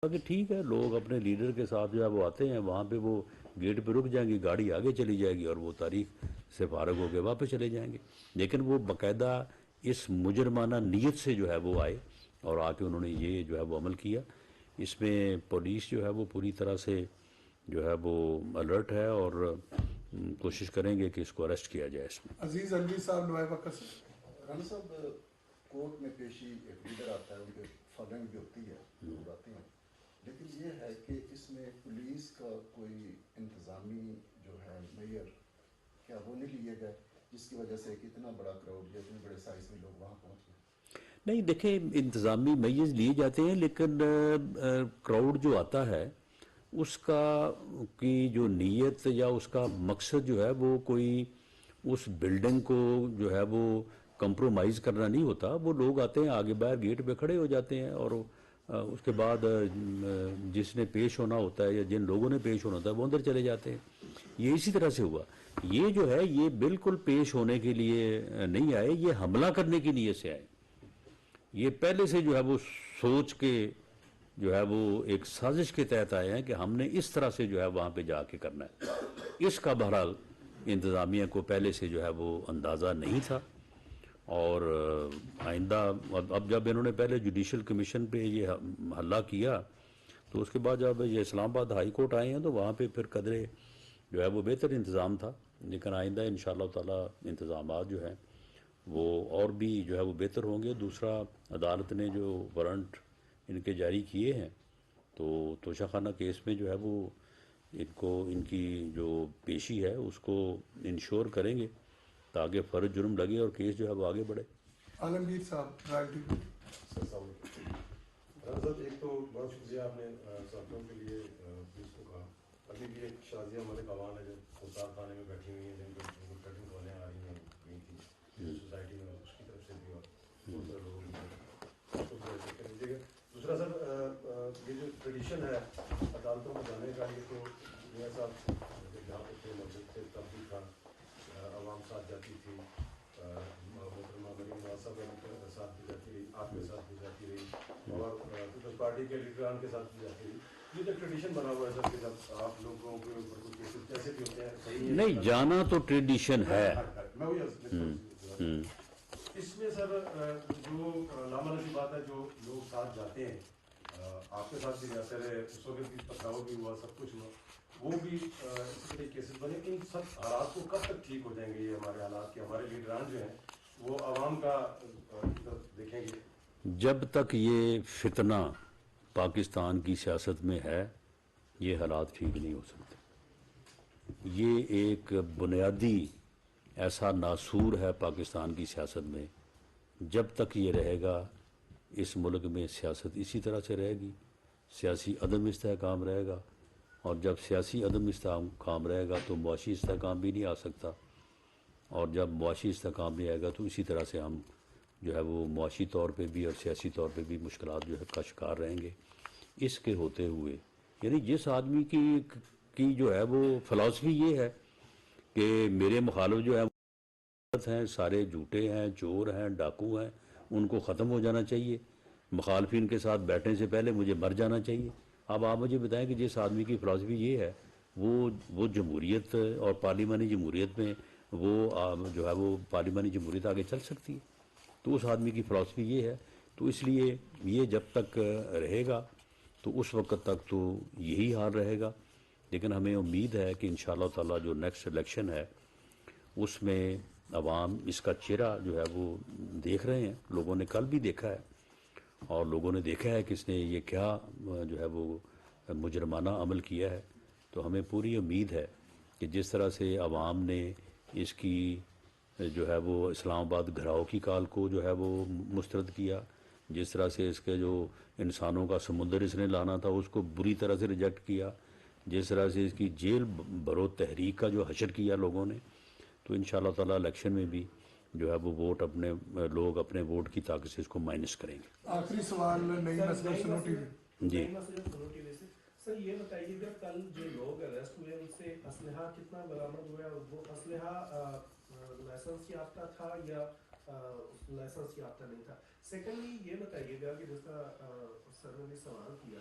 کہ ٹھیک ہے، لوگ اپنے لیڈر کے ساتھ جو ہے وہ آتے ہیں، وہاں پہ وہ گیٹ پہ رک جائیں گی، گاڑی آگے چلی جائے گی اور وہ تاریخ سے فارغ ہو کے واپس چلے جائیں گے. لیکن وہ باقاعدہ اس مجرمانہ نیت سے جو ہے وہ آئے اور آ کے انہوں نے یہ جو ہے وہ عمل کیا. اس میں پولیس جو ہے وہ پوری طرح سے جو ہے وہ الرٹ ہے اور کوشش کریں گے کہ اس کو اریسٹ کیا جائے. اس میں عزیز الوی صاحب نوائے وقت سے. رانا صاحب، کورٹ میں پیشی ایک لیڈر آتا ہے، ان کے فالوئنگ بھی ہوتی ہے، لوگ آتے ہیں، لیکن یہ ہے کہ اس میں پولیس کا کوئی انتظامی جو ہے میئر کیا وہ نہیں لیے گئے، جس کی وجہ سے کہ اتنا بڑا کراؤڈ یا اتنے بڑے سائز میں لوگ وہاں پہنچ گئے؟ نہیں دیکھیں، انتظامی میز لیے جاتے ہیں، لیکن کراؤڈ جو آتا ہے اس کا کی جو نیت یا اس کا مقصد جو ہے وہ کوئی اس بلڈنگ کو جو ہے وہ کمپرومائز کرنا نہیں ہوتا. وہ لوگ آتے ہیں، آگے باہر گیٹ پہ کھڑے ہو جاتے ہیں اور اس کے بعد جس نے پیش ہونا ہوتا ہے یا جن لوگوں نے پیش ہونا ہوتا ہے وہ اندر چلے جاتے ہیں. یہ اسی طرح سے ہوا. یہ جو ہے یہ بالکل پیش ہونے کے لیے نہیں آئے، یہ حملہ کرنے کی نیت سے آئے. یہ پہلے سے جو ہے وہ سوچ کے جو ہے وہ ایک سازش کے تحت آئے ہیں کہ ہم نے اس طرح سے جو ہے وہاں پہ جا کے کرنا ہے. اس کا بہرحال انتظامیہ کو پہلے سے جو ہے وہ اندازہ نہیں تھا. اور آئندہ اب جب انہوں نے پہلے جوڈیشل کمیشن پہ یہ حلہ کیا تو اس کے بعد جب یہ اسلام آباد ہائی کورٹ آئے ہیں تو وہاں پہ پھر قدرے جو ہے وہ بہتر انتظام تھا. لیکن آئندہ انشاءاللہ تعالی انتظامات جو ہیں وہ اور بھی جو ہے وہ بہتر ہوں گے. دوسرا، عدالت نے جو وارنٹ ان کے جاری کیے ہیں تو توشہ خانہ کیس میں جو ہے وہ ان کی جو پیشی ہے اس کو انشور کریں گے تاکہ فرض جرم لگے اور کیس جو ہے وہ آگے بڑھے. عالمگیر صاحب رائل ٹی وی. صاحب، ایک تو بہت شکریہ آپ نے صحافیوں کے لیے پولیس کو کہا. ابھی بھی ایک شازیہ ملک عوان ہے جو کوسار تھانے میں بیٹھی ہوئی ہیں، جن کو کٹنگ کالیں آ رہی ہیں گئی تھی سوسائٹی میں، اس کی طرف سے بھی اور دوسرے لوگوں کی طرف سے کر لیجیے گا. دوسرا سر، یہ جو ٹریڈیشن ہے عدالتوں میں جانے کا، یہ تو میاں صاحب جہاں پہ تھے مسجد تھے تب بھی تھا، عوام ساتھ جاتی تھی، محترمہ مریم نواز صاحب کے ساتھ بھی جاتی رہی، آپ کے ساتھ بھی جاتی رہی اور پیپلز پارٹی کے لیڈران کے ساتھ بھی جاتی رہی. یہ تو ٹریڈیشن بنا ہوا ہے سر کہ جب آپ لوگوں کے اوپر کچھ کیسز کیسے بھی ہوتے ہیں صحیح ہے نہیں، جانا تو ٹریڈیشن ہے. میں وہی اس میں سر جو نامناسب بات ہے، جو لوگ ساتھ جاتے ہیں، آپ کے ساتھ بھی جاتے رہے، اس وقت بھی پتھراؤ بھی ہوا، سب کچھ ہوا، وہ بھی اس طرح کیسز بنے. ان سب حالات کو کب تک ٹھیک ہو جائیں گے؟ یہ ہمارے حالات کے ہمارے لیڈران جو ہیں وہ عوام کا دیکھیں گے. جب تک یہ فتنہ پاکستان کی سیاست میں ہے یہ حالات ٹھیک نہیں ہو سکتے. یہ ایک بنیادی ایسا ناسور ہے پاکستان کی سیاست میں. جب تک یہ رہے گا اس ملک میں سیاست اسی طرح سے رہے گی، سیاسی عدم استحکام رہے گا، اور جب سیاسی عدم استحکام رہے گا تو معاشی استحکام بھی نہیں آ سکتا، اور جب معاشی استحکام نہیں آئے گا تو اسی طرح سے ہم جو ہے وہ معاشی طور پہ بھی اور سیاسی طور پہ بھی مشکلات جو ہے کا شکار رہیں گے. اس کے ہوتے ہوئے یعنی جس آدمی کی جو ہے وہ فلاسفی یہ ہے کہ میرے مخالف جو ہیں سارے جھوٹے ہیں، چور ہیں، ڈاکو ہیں، ان کو ختم ہو جانا چاہیے، مخالفین کے ساتھ بیٹھنے سے پہلے مجھے مر جانا چاہیے. اب آپ مجھے بتائیں کہ جس آدمی کی فلاسفی یہ ہے وہ جمہوریت اور پارلیمانی جمہوریت میں وہ جو ہے وہ پارلیمانی جمہوریت آگے چل سکتی ہے؟ تو اس آدمی کی فلاسفی یہ ہے. تو اس لیے یہ جب تک رہے گا تو اس وقت تک تو یہی حال رہے گا. لیکن ہمیں امید ہے کہ انشاءاللہ تعالی جو نیکسٹ الیکشن ہے اس میں عوام اس کا چہرہ جو ہے وہ دیکھ رہے ہیں. لوگوں نے کل بھی دیکھا ہے اور لوگوں نے دیکھا ہے کہ اس نے یہ کیا جو ہے وہ مجرمانہ عمل کیا ہے. تو ہمیں پوری امید ہے کہ جس طرح سے عوام نے اس کی جو ہے وہ اسلام آباد گھراؤ کی کال کو جو ہے وہ مسترد کیا، جس طرح سے اس کے جو انسانوں کا سمندر اس نے لانا تھا اس کو بری طرح سے ریجیکٹ کیا، جس طرح سے اس کی جیل برو تحریک کا جو حشر کیا لوگوں نے، تو انشاءاللہ تعالی الیکشن میں بھی جو ہے وہ ووٹ لوگ اپنے ووٹ کی طاقت سے اس کو مائنس کریں گے. آخری سوال نئی مسجد سنو ٹی وی. جی سر یہ بتائیے گا کل جو لوگ اریسٹ ہوئے ان سے اسلحہ کتنا برآمد ہوا ہے، اور وہ اسلحہ لائسنس یافتہ تھا یا لائسنس یافتہ نہیں تھا؟ سیکنڈلی یہ بتائیے گا کہ جس طرح سر نے بھی سوال کیا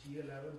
G11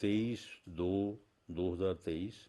23/2/2023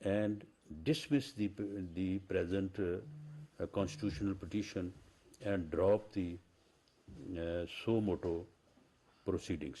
and dismiss the present constitutional petition and drop the so moto proceedings।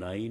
9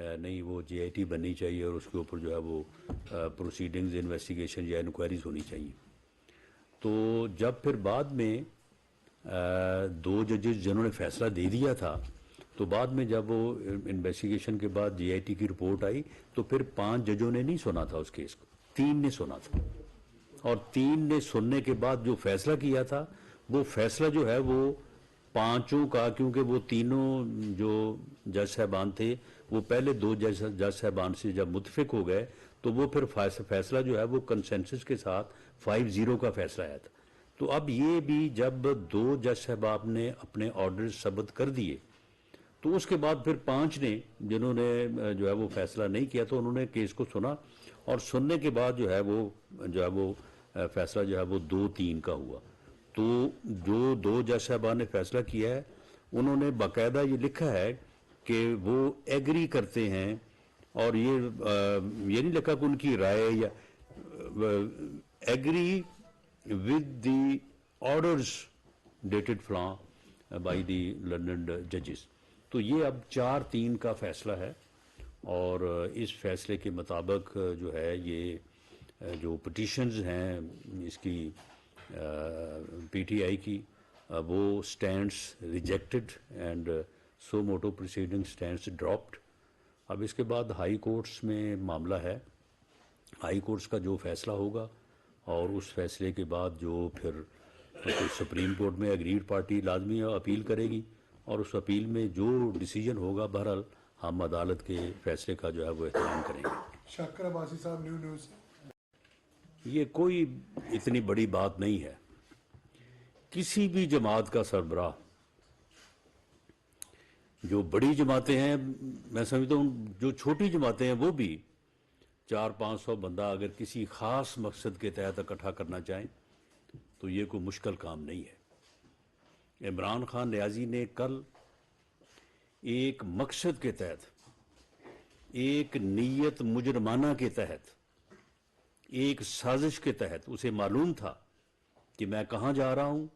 نہیں وہ JIT بننی چاہیے اور اس کے اوپر جو ہے وہ پروسیڈنگز انویسٹیگیشن یا انکوائریز ہونی چاہیے. تو جب پھر بعد میں 2 ججز جنہوں نے فیصلہ دے دیا تھا تو بعد میں جب وہ انویسٹیگیشن کے بعد JIT کی رپورٹ آئی تو پھر 5 ججوں نے نہیں سنا تھا اس کیس کو, 3 نے سنا تھا. اور 3 نے سننے کے بعد جو فیصلہ کیا تھا وہ فیصلہ جو ہے وہ 5 کا, کیونکہ وہ تینوں جو جج صاحبان تھے وہ پہلے 2 جج صاحبان سے جب متفق ہو گئے تو وہ پھر فیصلہ جو ہے وہ کنسنسس کے ساتھ 5-0 کا فیصلہ آیا تھا. تو اب یہ بھی جب 2 جج صاحبان نے اپنے آرڈر ثبت کر دیے تو اس کے بعد پھر 5 نے جنہوں نے جو ہے وہ فیصلہ نہیں کیا تو انہوں نے کیس کو سنا, اور سننے کے بعد جو ہے وہ فیصلہ جو ہے وہ 2-3 کا ہوا. تو جو 2 جج صاحبان نے فیصلہ کیا ہے انہوں نے باقاعدہ یہ لکھا ہے کہ وہ ایگری کرتے ہیں, اور یہ نہیں لکھا کہ ان کی رائے یا agree with the orders dated فلاں بائی دی لنڈن ججز. تو یہ اب 4-3 کا فیصلہ ہے, اور اس فیصلے کے مطابق جو ہے یہ جو پٹیشنز ہیں اس کی PTI کی وہ stands rejected and so motto proceeding stands dropped. اب اس کے بعد ہائی کورٹس میں معاملہ ہے, ہائی کورٹس کا جو فیصلہ ہوگا اور اس فیصلے کے بعد جو پھر سپریم کورٹ میں اگریڈ پارٹی لازمی اپیل کرے گی, اور اس اپیل میں جو ڈیسیجن ہوگا بہرحال ہم عدالت کے فیصلے کا جو ہے وہ احترام کریں گے. شاکر عباسی صاحب, نیوز. یہ کوئی اتنی بڑی بات نہیں ہے. کسی بھی جماعت کا سربراہ, جو بڑی جماعتیں ہیں, میں سمجھتا ہوں جو چھوٹی جماعتیں ہیں وہ بھی 400-500 بندہ اگر کسی خاص مقصد کے تحت اکٹھا کرنا چاہیں تو یہ کوئی مشکل کام نہیں ہے. عمران خان نیازی نے کل ایک مقصد کے تحت, ایک نیت مجرمانہ کے تحت, ایک سازش کے تحت, اسے معلوم تھا کہ میں کہاں جا رہا ہوں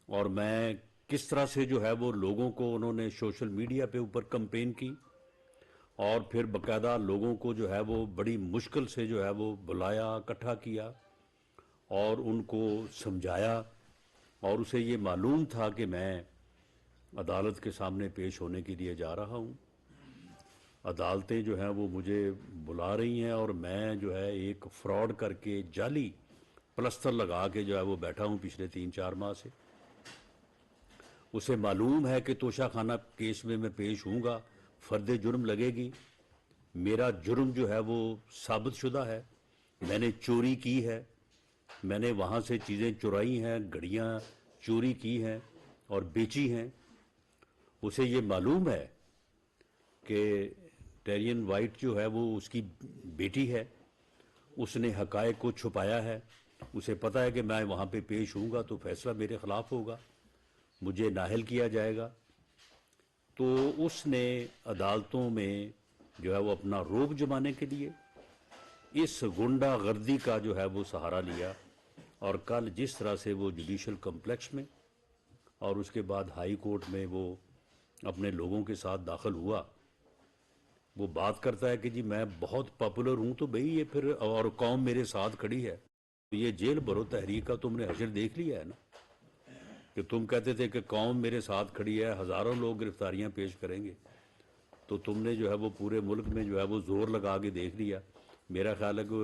اور میں کس طرح سے جو ہے وہ لوگوں کو, انہوں نے سوشل میڈیا پہ اوپر کمپین کی اور پھر باقاعدہ لوگوں کو جو ہے وہ بڑی مشکل سے جو ہے وہ بلایا, اکٹھا کیا اور ان کو سمجھایا, اور اسے یہ معلوم تھا کہ میں عدالت کے سامنے پیش ہونے کے لیے جا رہا ہوں. عدالتیں جو ہیں وہ مجھے بلا رہی ہیں اور میں جو ہے ایک فراڈ کر کے جعلی پلستر لگا کے جو ہے وہ بیٹھا ہوں پچھلے 3-4 ماہ سے. اسے معلوم ہے کہ توشہ خانہ کیس میں پیش ہوں گا, فرد جرم لگے گی, میرا جرم جو ہے وہ ثابت شدہ ہے, میں نے چوری کی ہے, میں نے وہاں سے چیزیں چرائی ہیں, گھڑیاں چوری کی ہیں اور بیچی ہیں. اسے یہ معلوم ہے کہ ٹیرین وائٹ جو ہے وہ اس کی بیٹی ہے, اس نے حقائق کو چھپایا ہے, اسے پتہ ہے کہ میں وہاں پہ پیش ہوں گا تو فیصلہ میرے خلاف ہوگا, مجھے نااہل کیا جائے گا. تو اس نے عدالتوں میں جو ہے وہ اپنا رعب جمانے کے لیے اس غنڈہ گردی کا جو ہے وہ سہارا لیا, اور کل جس طرح سے وہ جوڈیشل کمپلیکس میں اور اس کے بعد ہائی کورٹ میں وہ اپنے لوگوں کے ساتھ داخل ہوا, وہ بات کرتا ہے کہ جی میں بہت پاپولر ہوں, تو بھئی یہ پھر اور قوم میرے ساتھ کھڑی ہے. یہ جیل بھرو تحریک کا تم نے حشر دیکھ لیا ہے نا, کہ تم کہتے تھے کہ قوم میرے ساتھ کھڑی ہے, ہزاروں لوگ گرفتاریاں پیش کریں گے, تو تم نے جو ہے وہ پورے ملک میں جو ہے وہ زور لگا کے دیکھ لیا. میرا خیال ہے کہ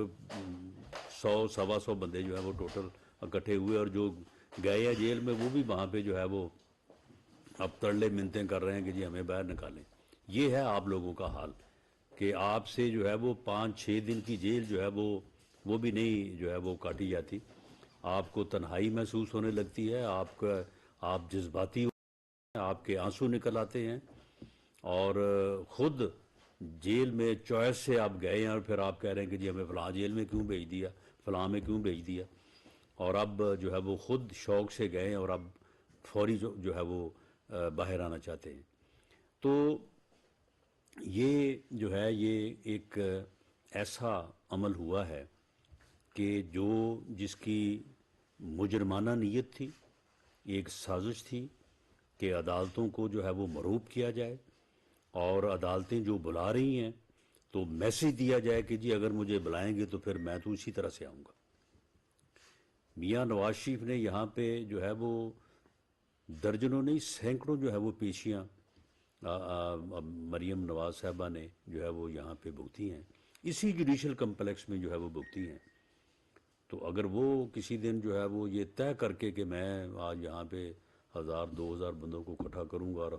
100-125 بندے جو ہے وہ ٹوٹل اکٹھے ہوئے, اور جو گئے ہیں جیل میں وہ بھی وہاں پہ جو ہے وہ اب ترلے منتیں کر رہے ہیں کہ جی ہمیں باہر نکالیں. یہ ہے آپ لوگوں کا حال کہ آپ سے جو ہے وہ 5-6 دن کی جیل جو ہے وہ بھی نہیں جو ہے وہ کاٹی جاتی. آپ کو تنہائی محسوس ہونے لگتی ہے, آپ جذباتی ہوتے ہیں, آپ کے آنسو نکل آتے ہیں, اور خود جیل میں چوائس سے آپ گئے ہیں اور پھر آپ کہہ رہے ہیں کہ جی ہمیں فلاں جیل میں کیوں بھیج دیا, فلاں میں کیوں بھیج دیا, اور اب جو ہے وہ خود شوق سے گئے اور اب فوری جو ہے وہ باہر آنا چاہتے ہیں. تو یہ جو ہے یہ ایک ایسا عمل ہوا ہے کہ جس کی مجرمانہ نیت تھی, ایک سازش تھی کہ عدالتوں کو جو ہے وہ مرعوب کیا جائے, اور عدالتیں جو بلا رہی ہیں تو میسج دیا جائے کہ جی اگر مجھے بلائیں گے تو پھر میں تو اسی طرح سے آؤں گا. میاں نواز شریف نے یہاں پہ جو ہے وہ درجنوں نہیں سینکڑوں جو ہے وہ پیشیاں مریم نواز صاحبہ نے جو ہے وہ یہاں پہ بھگتی ہیں, اسی جوڈیشل کمپلیکس میں جو ہے وہ بھگتی ہیں. تو اگر وہ کسی دن جو ہے وہ یہ طے کر کے کہ میں آج یہاں پہ 1000-2000 بندوں کو اکٹھا کروں گا اور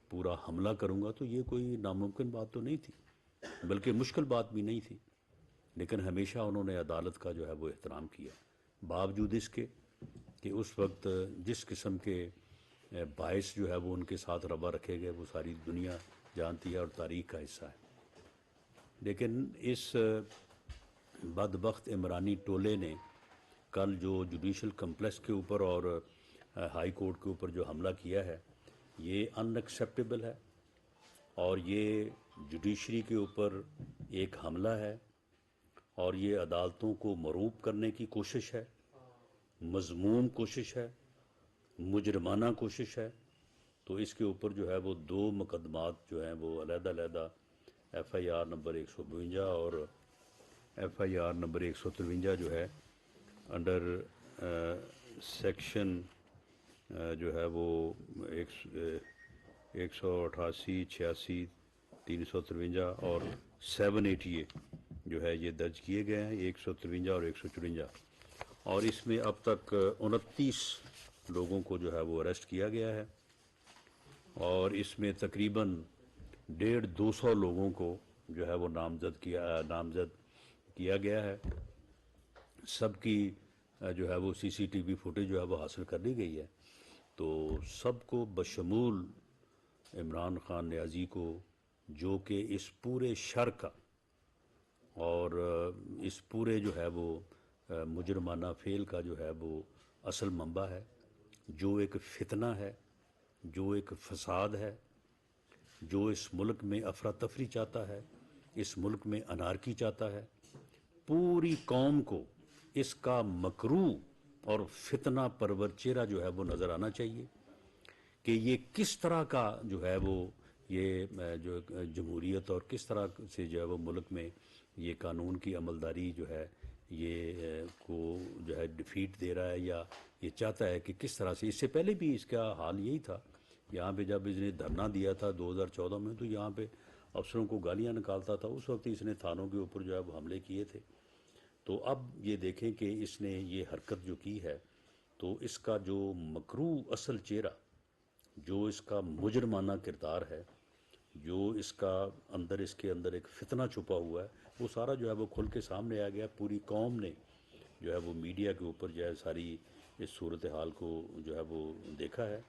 پورا حملہ کروں گا, تو یہ کوئی ناممکن بات تو نہیں تھی, بلکہ مشکل بات بھی نہیں تھی. لیکن ہمیشہ انہوں نے عدالت کا جو ہے وہ احترام کیا, باوجود اس کے کہ اس وقت جس قسم کے باعث جو ہے وہ ان کے ساتھ روا رکھے گئے وہ ساری دنیا جانتی ہے اور تاریخ کا حصہ ہے. لیکن اس بدبخت عمرانی ٹولے نے کل جو جوڈیشل کمپلیکس کے اوپر اور ہائی کورٹ کے اوپر جو حملہ کیا ہے یہ ان ایکسیپٹیبل ہے, اور یہ جوڈیشری کے اوپر ایک حملہ ہے, اور یہ عدالتوں کو مروب کرنے کی کوشش ہے, مذموم کوشش ہے, مجرمانہ کوشش ہے. تو اس کے اوپر جو ہے وہ 2 مقدمات جو ہیں وہ علیحدہ علیحدہ FIR نمبر 152 اور FIR نمبر 153 جو ہے انڈر سیکشن جو ہے وہ 188, 86, 353 اور 788 جو ہے یہ درج کیے گئے ہیں, 153 اور 154. اور اس میں اب تک 29 لوگوں کو جو ہے وہ اریسٹ کیا گیا ہے, اور اس میں تقریباً 150-200 لوگوں کو جو ہے وہ نامزد کیا گیا ہے. سب کی جو ہے وہ CCTV فوٹیج جو ہے وہ حاصل کر لی گئی ہے. تو سب کو بشمول عمران خان نیازی کو, جو کہ اس پورے شر کا اور اس پورے جو ہے وہ مجرمانہ فعل کا جو ہے وہ اصل منبع ہے, جو ایک فتنہ ہے, جو ایک فساد ہے, جو اس ملک میں افراتفری چاہتا ہے, اس ملک میں انارکی چاہتا ہے. پوری قوم کو اس کا مکروہ اور فتنہ پرور چہرہ جو ہے وہ نظر آنا چاہیے کہ یہ کس طرح کا جو ہے وہ یہ جو جمہوریت اور کس طرح سے جو ہے وہ ملک میں یہ قانون کی عملداری جو ہے یہ کو جو ہے ڈیفیٹ دے رہا ہے, یا یہ چاہتا ہے کہ کس طرح سے. اس سے پہلے بھی اس کا حال یہی تھا. یہاں پہ جب اس نے دھرنا دیا تھا 2014 میں تو یہاں پہ افسروں کو گالیاں نکالتا تھا. اس وقت اس نے تھانوں کے اوپر جو ہے وہ حملے کیے تھے. تو اب یہ دیکھیں کہ اس نے یہ حرکت جو کی ہے تو اس کا جو مکروہ اصل چہرہ, جو اس کا مجرمانہ کردار ہے, جو اس کا اندر اس کے اندر ایک فتنہ چھپا ہوا ہے, وہ سارا جو ہے وہ کھل کے سامنے آ گیا. پوری قوم نے جو ہے وہ میڈیا کے اوپر جو ہے ساری اس صورتحال کو جو ہے وہ دیکھا ہے.